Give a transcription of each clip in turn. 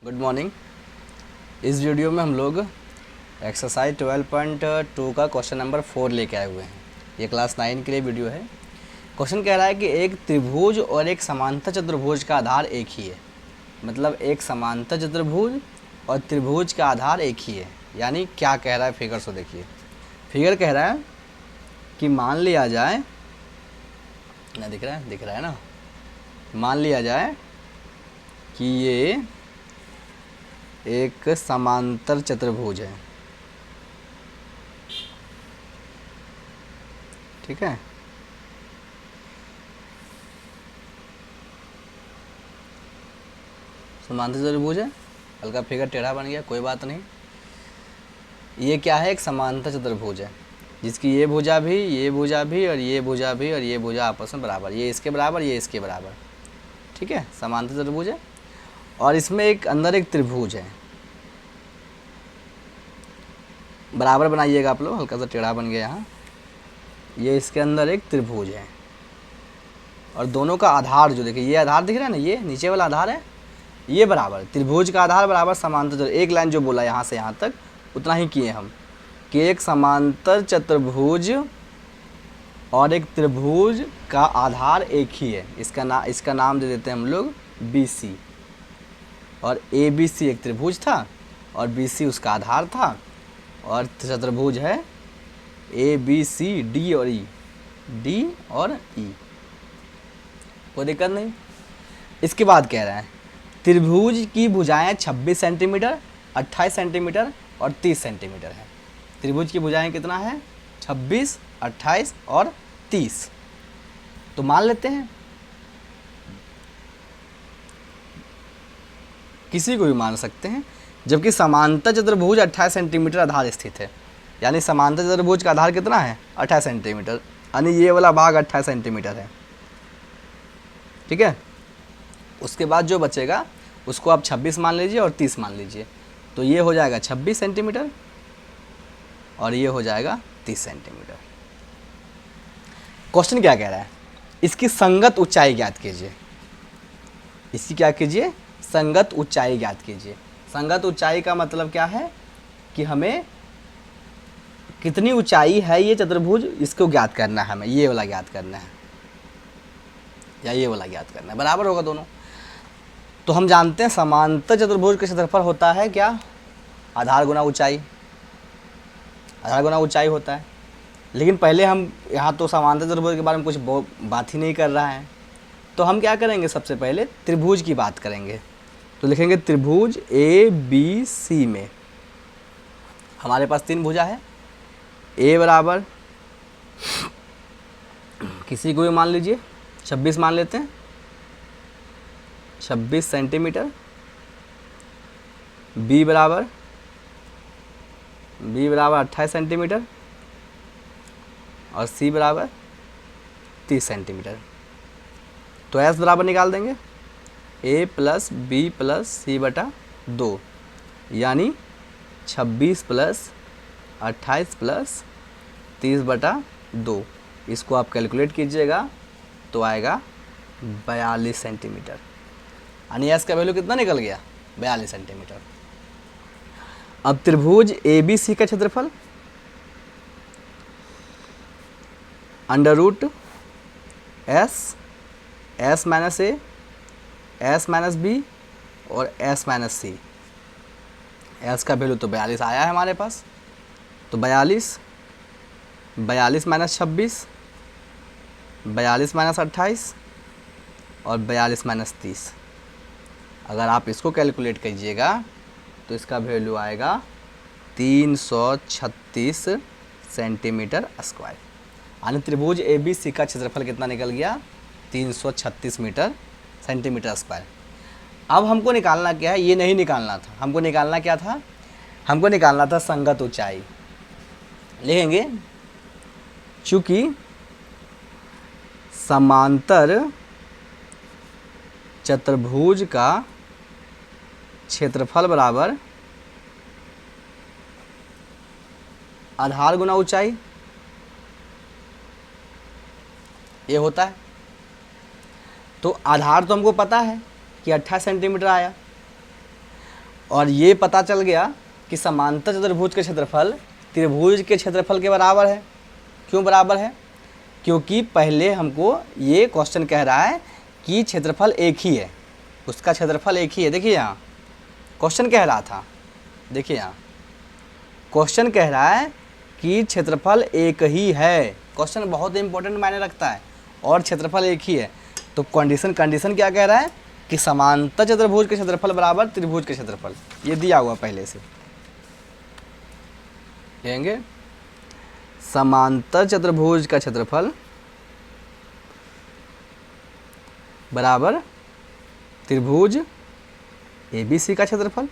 Good morning. इस video में हम लोग एक्सरसाइज 12.2 का क्वेश्चन नंबर 4 लेके आए हुए हैं। ये क्लास 9 के लिए वीडियो है। क्वेश्चन कह रहा है कि एक त्रिभुज और एक समांतर चतुर्भुज का आधार एक ही है। मतलब एक समांतर चतुर्भुज और त्रिभुज का आधार एक ही है। यानी क्या कह रहा है, फिगर से देखिए। फिगर कह रहा है कि मान लिया जाए ना, दिख रहा है ना, मान लिया जाए कि ये एक समांतर चतुर्भुज है। ठीक है, समांतर चतुर्भुज है। हल्का फिगर टेढ़ा बन गया, कोई बात नहीं। ये क्या है, एक समांतर चतुर्भुज है जिसकी ये भुजा भी, ये भुजा भी और ये भुजा भी और ये भुजा आपस में बराबर, ये इसके बराबर, ये इसके बराबर। ठीक है, समांतर चतुर्भुज है। और इसमें एक अंदर एक त्रिभुज है। बराबर बनाइएगा आप लोग, हल्का सा टेढ़ा बन गया यहाँ। ये इसके अंदर एक त्रिभुज है और दोनों का आधार जो देखिए, ये आधार दिख रहा है ना, ये नीचे वाला आधार है, ये बराबर त्रिभुज का आधार बराबर समांतर चतुर्भुज। एक लाइन जो बोला यहाँ से यहाँ तक उतना ही किए हम कि एक समांतर चतुर्भुज और एक त्रिभुज का आधार एक ही है। इसका नाम दे देते हैं हम लोग BC। और ABC एक त्रिभुज था और BC उसका आधार था। और चतुर्भुज है ABCD और E, D और E। कोई दिक्कत नहीं। इसके बाद कह रहा है त्रिभुज की भुजाएं 26 सेंटीमीटर, 28 सेंटीमीटर और 30 सेंटीमीटर है। त्रिभुज की भुजाएं कितना है, 26, 28 और 30। तो मान लेते हैं, किसी को भी मान सकते हैं। जबकि समांतर चतुर्भुज 28 सेंटीमीटर आधार स्थित है। यानी समांतर चतुर्भुज का आधार कितना है, 28 सेंटीमीटर। यानी ये वाला भाग 28 सेंटीमीटर है। ठीक है, उसके बाद जो बचेगा उसको आप 26 मान लीजिए और 30 मान लीजिए। तो ये हो जाएगा 26 सेंटीमीटर और ये हो जाएगा 30 सेंटीमीटर। क्वेश्चन क्या कह रहा है, इसकी संगत ऊंचाई ज्ञात कीजिए। इसकी क्या कीजिए, संगत ऊंचाई ज्ञात कीजिए। संगत ऊंचाई का मतलब क्या है कि हमें कितनी ऊंचाई है ये चतुर्भुज, इसको ज्ञात करना है हमें। ये वाला ज्ञात करना है या ये वाला ज्ञात करना है, बराबर होगा दोनों। तो हम जानते हैं समांतर चतुर्भुज का क्षेत्रफल होता है क्या, आधार गुना ऊंचाई। आधार गुना ऊंचाई होता है। लेकिन पहले हम यहाँ तो समांतर चतुर्भुज के बारे में कुछ बात ही नहीं कर रहा है। तो हम क्या करेंगे, सबसे पहले त्रिभुज की बात करेंगे। तो लिखेंगे त्रिभुज ABC में हमारे पास 3 भुजा है। A बराबर किसी को भी मान लीजिए, 26 मान लेते हैं, 26 सेंटीमीटर। B बराबर 28 सेंटीमीटर और C बराबर 30 सेंटीमीटर। तो S बराबर निकाल देंगे A plus B plus C बटा 2, यानी 26 प्लस 28 प्लस 30 बटा 2। इसको आप कैलकुलेट कीजिएगा तो आएगा 42 सेंटीमीटर। यानी S का वैल्यू कितना निकल गया, 42 सेंटीमीटर। अब त्रिभुज ABC का क्षेत्रफल under root S minus A, S minus B और S माइनस C। S का वैल्यू तो 42 आया है हमारे पास। तो 42 माइनस 26, 42 माइनस 28 और 42 माइनस 30। अगर आप इसको कैलकुलेट कीजिएगा तो इसका वैल्यू आएगा 336 सेंटीमीटर स्क्वायर। यानी त्रिभुज ABC का क्षेत्रफल कितना निकल गया, 336 सेंटीमीटर स्क्वायर। अब हमको निकालना क्या है, ये नहीं निकालना था। हमको निकालना क्या था, हमको निकालना था संगत ऊंचाई। लिखेंगे चूँकि समांतर चतुर्भुज का क्षेत्रफल बराबर आधार गुना ऊंचाई, ये होता है। तो आधार तो हमको पता है कि 28 सेंटीमीटर आया। और ये पता चल गया कि समांतर चतुर्भुज के क्षेत्रफल त्रिभुज के क्षेत्रफल के बराबर है। क्यों बराबर है? क्योंकि पहले हमको ये क्वेश्चन कह रहा है कि क्षेत्रफल एक ही है, उसका क्षेत्रफल एक ही है। देखिए यहाँ क्वेश्चन कह रहा था, देखिए यहाँ क्वेश्चन कह रहा है कि क्षेत्रफल एक ही है। क्वेश्चन बहुत इंपॉर्टेंट मायने रखता है और क्षेत्रफल एक ही है। तो कंडीशन क्या कह रहा है कि समांतर चतुर्भुज के क्षेत्रफल बराबर त्रिभुज के क्षेत्रफल। ये दिया हुआ पहले से लेंगे, समांतर चतुर्भुज का क्षेत्रफल बराबर त्रिभुज ABC का क्षेत्रफल।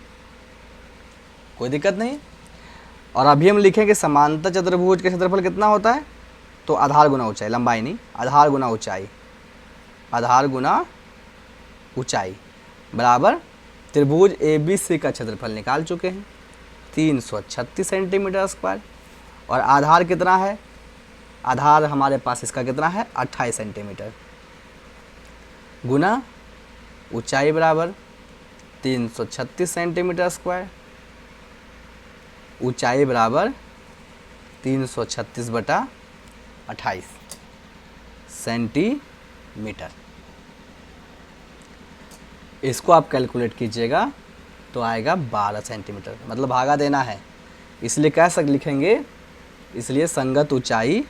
कोई दिक्कत नहीं। और अभी हम लिखेंगे समांतर चतुर्भुज का क्षेत्रफल कितना होता है, तो आधार गुना ऊंचाई, लंबाई नहीं, आधार गुना ऊंचाई, आधार गुना ऊंचाई बराबर त्रिभुज ABC का क्षेत्रफल निकाल चुके हैं 336 सेंटीमीटर स्क्वायर। और आधार कितना है, आधार हमारे पास इसका कितना है 28 सेंटीमीटर, गुना ऊंचाई बराबर 336 सेंटीमीटर स्क्वायर, ऊंचाई बराबर 336/28 सेंटीमीटर। इसको आप कैलकुलेट कीजिएगा तो आएगा 12 सेंटीमीटर, मतलब भागा देना है, इसलिए लिखेंगे, इसलिए संगत ऊंचाई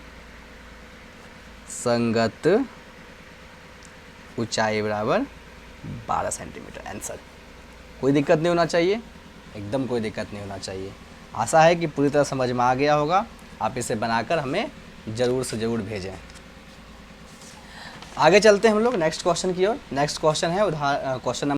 बराबर 12 सेंटीमीटर आंसर। कोई दिक्कत नहीं होना चाहिए, एकदम कोई दिक्कत नहीं होना चाहिए। आशा है कि पूरी तरह समझ में आ गया होगा। आप इसे बनाकर हमें ज़रूर से ज़रूर भेजें। आगे चलते हैं हम लोग नेक्स्ट क्वेश्चन की ओर। नेक्स्ट क्वेश्चन है क्वेश्चन